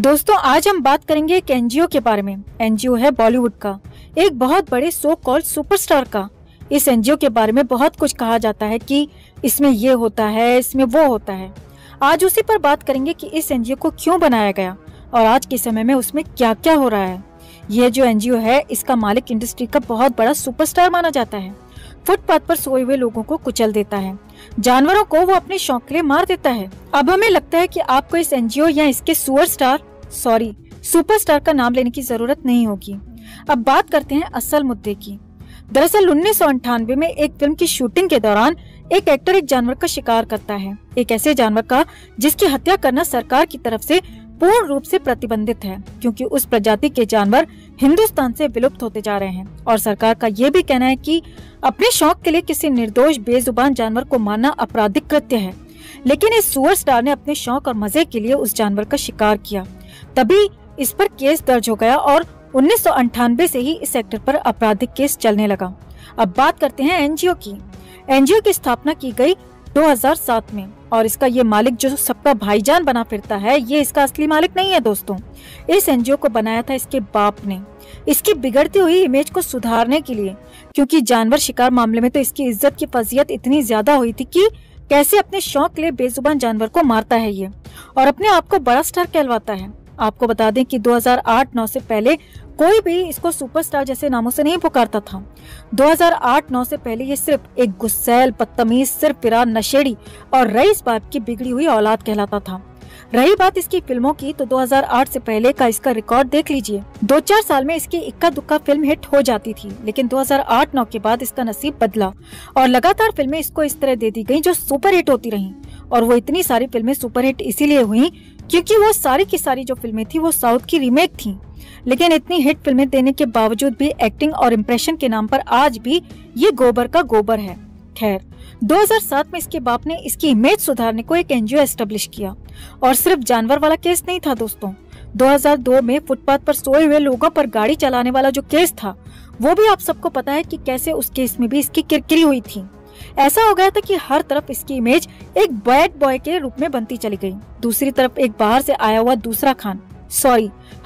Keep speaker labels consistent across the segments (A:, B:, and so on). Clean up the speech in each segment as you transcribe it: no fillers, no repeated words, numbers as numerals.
A: दोस्तों आज हम बात करेंगे एक एनजीओ के बारे में। एनजीओ है बॉलीवुड का एक बहुत बड़े सो कॉल्ड सुपरस्टार का। इस एनजीओ के बारे में बहुत कुछ कहा जाता है कि इसमें ये होता है, इसमें वो होता है। आज उसी पर बात करेंगे कि इस एनजीओ को क्यों बनाया गया और आज के समय में उसमें क्या क्या हो रहा है। यह जो एनजीओ है इसका मालिक इंडस्ट्री का बहुत बड़ा सुपरस्टार माना जाता है। फुटपाथ पर सोए हुए लोगों को कुचल देता है, जानवरों को वो अपने शौक के लिए मार देता है। अब हमें लगता है कि आपको इस एनजीओ या इसके सुपरस्टार का नाम लेने की जरूरत नहीं होगी। अब बात करते हैं असल मुद्दे की। दरअसल 1998 में एक फिल्म की शूटिंग के दौरान एक एक्टर एक जानवर का शिकार करता है, एक ऐसे जानवर का जिसकी हत्या करना सरकार की तरफ से पूर्ण रूप से प्रतिबंधित है, क्योंकि उस प्रजाति के जानवर हिंदुस्तान से विलुप्त होते जा रहे हैं। और सरकार का ये भी कहना है कि अपने शौक के लिए किसी निर्दोष बेजुबान जानवर को मारना आपराधिक कृत्य है। लेकिन इस सुपरस्टार ने अपने शौक और मजे के लिए उस जानवर का शिकार किया, तभी इस पर केस दर्ज हो गया और 1998 से ही इस एक्टर पर आपराधिक केस चलने लगा। अब बात करते हैं एनजीओ की। एनजीओ की स्थापना की गई 2007 में और इसका ये मालिक जो सबका भाईजान बना फिरता है, ये इसका असली मालिक नहीं है दोस्तों। इस एनजीओ को बनाया था इसके बाप ने, इसकी बिगड़ती हुई इमेज को सुधारने के लिए, क्योंकि जानवर शिकार मामले में तो इसकी इज्जत की फजीयत इतनी ज्यादा हुई थी कि कैसे अपने शौक के लिए बेजुबान जानवर को मारता है ये और अपने आप को बड़ा स्टार कहलवाता है। आपको बता दें कि 2008-9 से पहले कोई भी इसको सुपरस्टार जैसे नामों से नहीं पुकारता था। 2008-9 से पहले ये सिर्फ एक गुस्सैल, बदतमीज, सिरफिरा, नशेड़ी और रईस बाप की बिगड़ी हुई औलाद कहलाता था। रही बात इसकी फिल्मों की, तो 2008 से पहले का इसका रिकॉर्ड देख लीजिए। 2-4 साल में इसकी इक्का दुक्का फिल्म हिट हो जाती थी, लेकिन 2008-9 के बाद इसका नसीब बदला और लगातार फिल्में इसको इस तरह दे दी गयी जो सुपर हिट होती रही। और वो इतनी सारी फिल्में सुपर हिट इसीलिए हुई क्योंकि वो सारी की सारी जो फिल्में थी वो साउथ की रीमेक थी। लेकिन इतनी हिट फिल्में देने के बावजूद भी एक्टिंग और इम्प्रेशन के नाम पर आज भी ये गोबर का गोबर है। खैर 2007 में इसके बाप ने इसकी इमेज सुधारने को एक एनजीओ एस्टेब्लिश किया और सिर्फ जानवर वाला केस नहीं था दोस्तों। 2002 में फुटपाथ पर सोए हुए लोगों पर गाड़ी चलाने वाला जो केस था, वो भी आप सबको पता है कि कैसे उस केस में भी इसकी किरकिरी हुई थी। ऐसा हो गया था कि हर तरफ इसकी इमेज एक बैड बॉय के रूप में बनती चली गई। दूसरी तरफ एक बाहर से आया हुआ दूसरा खान,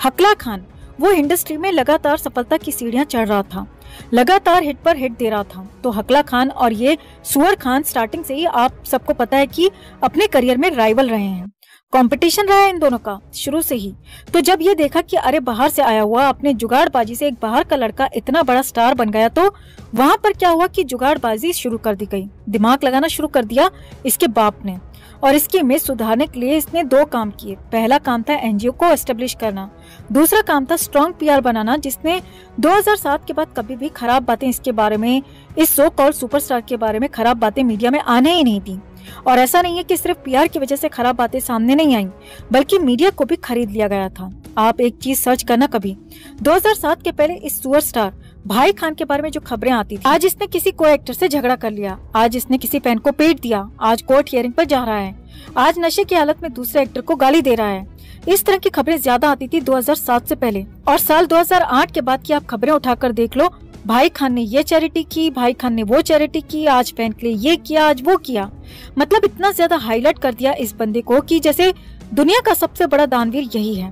A: हकला खान, वो इंडस्ट्री में लगातार सफलता की सीढ़ियां चढ़ रहा था, लगातार हिट पर हिट दे रहा था। तो हकला खान और ये सुअर खान स्टार्टिंग से ही आप सबको पता है कि अपने करियर में राइवल रहे हैं, कंपटीशन रहा है इन दोनों का शुरू से ही। तो जब ये देखा कि अरे बाहर से आया हुआ अपने जुगाड़बाजी से एक बाहर का लड़का इतना बड़ा स्टार बन गया, तो वहां पर क्या हुआ कि जुगाड़बाजी शुरू कर दी गई, दिमाग लगाना शुरू कर दिया इसके बाप ने। और इसकी इमेज सुधारने के लिए इसने 2 काम किए। पहला काम था एनजीओ को एस्टेब्लिश करना, दूसरा काम था स्ट्रॉन्ग पीआर बनाना, जिसने 2007 के बाद कभी भी खराब बातें इसके बारे में, इस सो कॉल्ड सुपरस्टार के बारे में खराब बातें मीडिया में आने ही नहीं दी। और ऐसा नहीं है कि सिर्फ पीआर की वजह से खराब बातें सामने नहीं आई, बल्कि मीडिया को भी खरीद लिया गया था। आप एक चीज सर्च करना कभी, 2007 के पहले इस सुपरस्टार भाई खान के बारे में जो खबरें आती थी, आज इसने किसी को एक्टर से झगड़ा कर लिया, आज इसने किसी फैन को पीट दिया, आज कोर्ट हियरिंग पर जा रहा है, आज नशे की हालत में दूसरे एक्टर को गाली दे रहा है। इस तरह की खबरें ज्यादा आती थी 2007 से पहले। और साल 2008 के बाद की आप खबरें उठाकर देख लो, भाई खान ने ये चैरिटी की, भाई खान ने वो चैरिटी की, आज फैन के लिए ये किया, आज वो किया। मतलब इतना ज्यादा हाईलाइट कर दिया इस बंदे को कि जैसे दुनिया का सबसे बड़ा दानवीर यही है।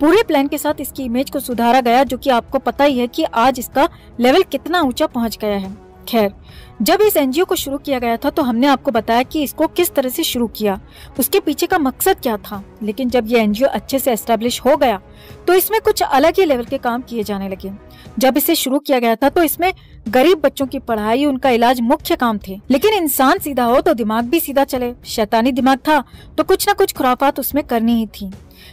A: पूरे प्लान के साथ इसकी इमेज को सुधारा गया, जो कि आपको पता ही है कि आज इसका लेवल कितना ऊंचा पहुंच गया है। खैर जब इस एनजीओ को शुरू किया गया था तो हमने आपको बताया कि इसको किस तरह से शुरू किया, उसके पीछे का मकसद क्या था। लेकिन जब ये एनजीओ अच्छे से एस्टेब्लिश हो गया तो इसमें कुछ अलग ही लेवल के काम किए जाने लगे। जब इसे शुरू किया गया था तो इसमें गरीब बच्चों की पढ़ाई, उनका इलाज मुख्य काम थे। लेकिन इंसान सीधा हो तो दिमाग भी सीधा चले, शैतानी दिमाग था तो कुछ न कुछ खुराफात उसमें करनी ही थी।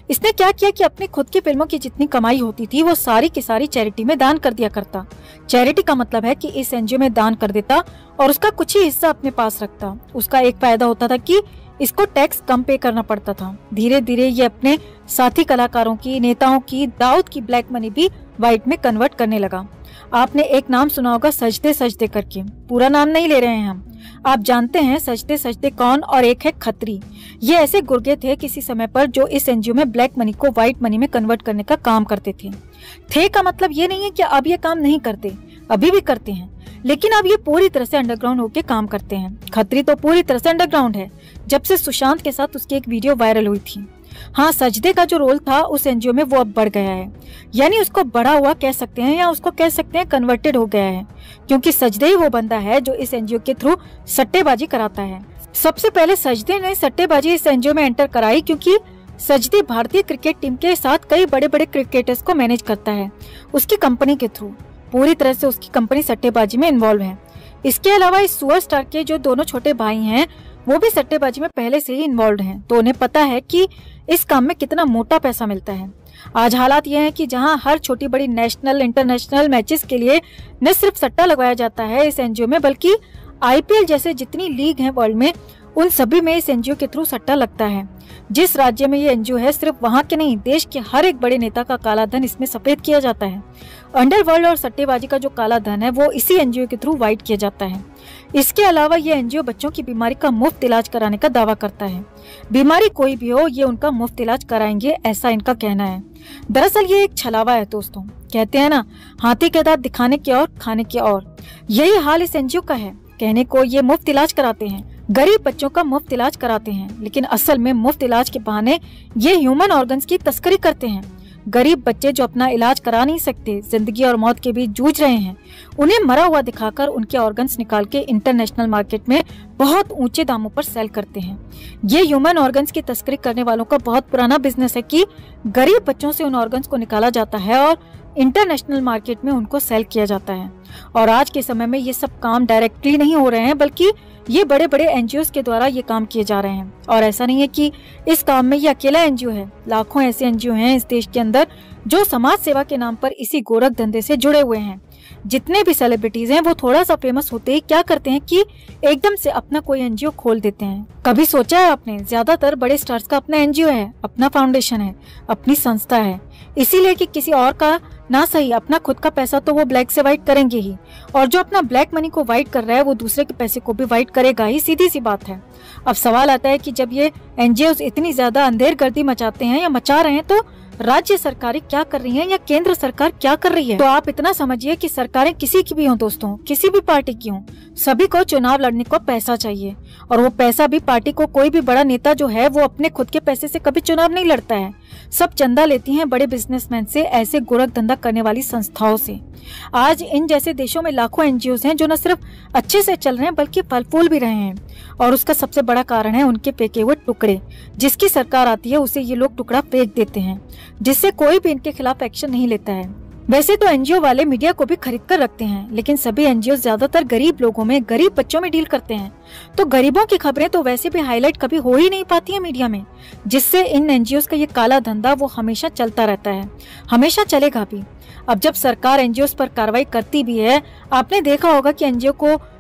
A: इसने क्या किया कि अपनी खुद की फिल्मों की जितनी कमाई होती थी वो सारी की सारी चैरिटी में दान कर दिया करता। चैरिटी का मतलब है कि इस एनजीओ में दान कर देता और उसका कुछ ही हिस्सा अपने पास रखता। उसका एक फायदा होता था कि इसको टैक्स कम पे करना पड़ता था। धीरे धीरे ये अपने साथी कलाकारों की, नेताओं की, दाऊद की ब्लैक मनी भी व्हाइट में कन्वर्ट करने लगा। आपने एक नाम सुना होगा, सजदे सजदे करके, पूरा नाम नहीं ले रहे हैं हम, आप जानते हैं सजदे सजदे कौन, और एक है खत्री। ये ऐसे गुर्गे थे किसी समय पर जो इस एनजीओ में ब्लैक मनी को व्हाइट मनी में कन्वर्ट करने का काम करते थे का मतलब ये नहीं है कि अब ये काम नहीं करते, अभी भी करते हैं, लेकिन अब ये पूरी तरह से अंडरग्राउंड होके काम करते हैं। खत्री तो पूरी तरह से अंडरग्राउंड है। जब से सुशांत के साथ उसकी एक वीडियो वायरल हुई थी, हाँ, सजदे का जो रोल था उस एनजीओ में वो अब बढ़ गया है, यानी उसको बढ़ा हुआ कह सकते हैं या उसको कह सकते हैं कन्वर्टेड हो गया है, क्योंकि सजदे ही वो बंदा है जो इस एनजीओ के थ्रू सट्टेबाजी कराता है। सबसे पहले सजदे ने सट्टेबाजी इस एनजीओ में एंटर कराई, क्योंकि सजदे भारतीय क्रिकेट टीम के साथ कई बड़े बड़े क्रिकेटर्स को मैनेज करता है उसकी कंपनी के थ्रू। पूरी तरह से उसकी कंपनी सट्टेबाजी में इन्वॉल्व है। इसके अलावा इस सुपरस्टार के जो दोनों छोटे भाई हैं वो भी सट्टेबाजी में पहले से ही इन्वॉल्व हैं, तो उन्हें पता है कि इस काम में कितना मोटा पैसा मिलता है। आज हालात ये हैं कि जहां हर छोटी बड़ी नेशनल इंटरनेशनल मैचेस के लिए न सिर्फ सट्टा लगवाया जाता है इस एनजीओ में, बल्कि आईपीएल जैसे जितनी लीग हैं वर्ल्ड में उन सभी में इस एनजीओ के थ्रू सट्टा लगता है। जिस राज्य में ये एनजीओ है सिर्फ वहाँ के नहीं, देश के हर एक बड़े नेता का काला धन इसमें सफेद किया जाता है। अंडरवर्ल्ड और सट्टेबाजी का जो काला धन है वो इसी एनजीओ के थ्रू वाइट किया जाता है। इसके अलावा ये एनजीओ बच्चों की बीमारी का मुफ्त इलाज कराने का दावा करता है। बीमारी कोई भी हो ये उनका मुफ्त इलाज कराएंगे, ऐसा इनका कहना है। दरअसल ये एक छलावा है दोस्तों। कहते हैं ना, हाथी के दांत दिखाने के और खाने के और, यही हाल इस एनजीओ का है। कहने को ये मुफ्त इलाज कराते हैं, गरीब बच्चों का मुफ्त इलाज कराते हैं, लेकिन असल में मुफ्त इलाज के बहाने ये ह्यूमन ऑर्गन्स की तस्करी करते हैं। गरीब बच्चे जो अपना इलाज करा नहीं सकते, जिंदगी और मौत के बीच जूझ रहे हैं, उन्हें मरा हुआ दिखाकर उनके ऑर्गन्स निकाल के इंटरनेशनल मार्केट में बहुत ऊंचे दामों पर सेल करते हैं। ये ह्यूमन ऑर्गन्स की तस्करी करने वालों का बहुत पुराना बिजनेस है कि गरीब बच्चों से उन ऑर्गन्स को निकाला जाता है और इंटरनेशनल मार्केट में उनको सेल किया जाता है। और आज के समय में ये सब काम डायरेक्टली नहीं हो रहे हैं, बल्कि ये बड़े बड़े एनजीओ के द्वारा ये काम किए जा रहे हैं। और ऐसा नहीं है कि इस काम में ये अकेला एनजीओ है, लाखों ऐसे एनजीओ हैं इस देश के अंदर जो समाज सेवा के नाम पर इसी गोरख धंधे से जुड़े हुए हैं। जितने भी सेलिब्रिटीज हैं वो थोड़ा सा फेमस होते ही क्या करते हैं कि एकदम से अपना कोई एनजीओ खोल देते हैं। कभी सोचा है आपने, ज्यादातर बड़े स्टार्स का अपना एनजीओ है, अपना फाउंडेशन है, अपनी संस्था है, इसीलिए कि किसी और का ना सही अपना खुद का पैसा तो वो ब्लैक से व्हाइट करेंगे ही, और जो अपना ब्लैक मनी को व्हाइट कर रहा है वो दूसरे के पैसे को भी व्हाइट करेगा ही, सीधी सी बात है। अब सवाल आता है कि जब ये एनजीओ इतनी ज्यादा अंधेरगर्दी मचाते हैं या मचा रहे हैं तो राज्य सरकारें क्या कर रही हैं या केंद्र सरकार क्या कर रही है? तो आप इतना समझिए कि सरकारें किसी की भी हों दोस्तों, किसी भी पार्टी की हों, सभी को चुनाव लड़ने को पैसा चाहिए, और वो पैसा भी पार्टी को कोई भी बड़ा नेता जो है वो अपने खुद के पैसे से कभी चुनाव नहीं लड़ता है, सब चंदा लेती हैं बड़े बिजनेसमैन से, ऐसे गोरख धंधा करने वाली संस्थाओं से। आज इन जैसे देशों में लाखों एनजीओ हैं जो न सिर्फ अच्छे से चल रहे हैं बल्कि फल फूल भी रहे हैं, और उसका सबसे बड़ा कारण है उनके फेंके हुए टुकड़े। जिसकी सरकार आती है उसे ये लोग टुकड़ा फेंक देते हैं, जिससे कोई भी इनके खिलाफ एक्शन नहीं लेता है। वैसे तो एनजीओ वाले मीडिया को भी खरीद कर रखते हैं, लेकिन सभी एनजीओ ज्यादातर गरीब लोगों में, गरीब बच्चों में डील करते हैं, तो गरीबों की खबरें तो वैसे भी हाईलाइट कभी हो ही नहीं पाती है मीडिया में, जिससे इन एनजीओ का ये काला धंधा वो हमेशा चलता रहता है, हमेशा चलेगा भी। अब जब सरकार एनजीओ पर कार्रवाई करती भी है, आपने देखा होगा कि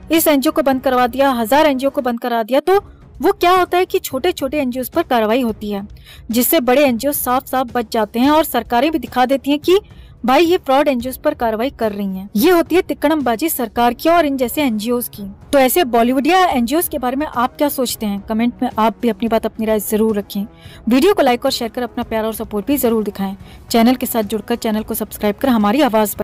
A: इस एनजीओ को बंद करवा दिया, 1000 एनजीओ को बंद करा दिया, तो वो क्या होता है कि छोटे छोटे एनजीओ पर कार्रवाई होती है, जिससे बड़े एनजीओ साफ साफ बच जाते हैं और सरकारें भी दिखा देती हैं कि भाई ये फ्रॉड एनजीओ पर कार्रवाई कर रही हैं। ये होती है तिकड़मबाजी सरकार की और इन जैसे एनजीओ की। तो ऐसे बॉलीवुड या एनजीओ के बारे में आप क्या सोचते हैं? कमेंट में आप भी अपनी बात, अपनी राय जरूर रखें। वीडियो को लाइक और शेयर कर अपना प्यार और सपोर्ट भी जरूर दिखाएं। चैनल के साथ जुड़कर चैनल को सब्सक्राइब कर हमारी आवाज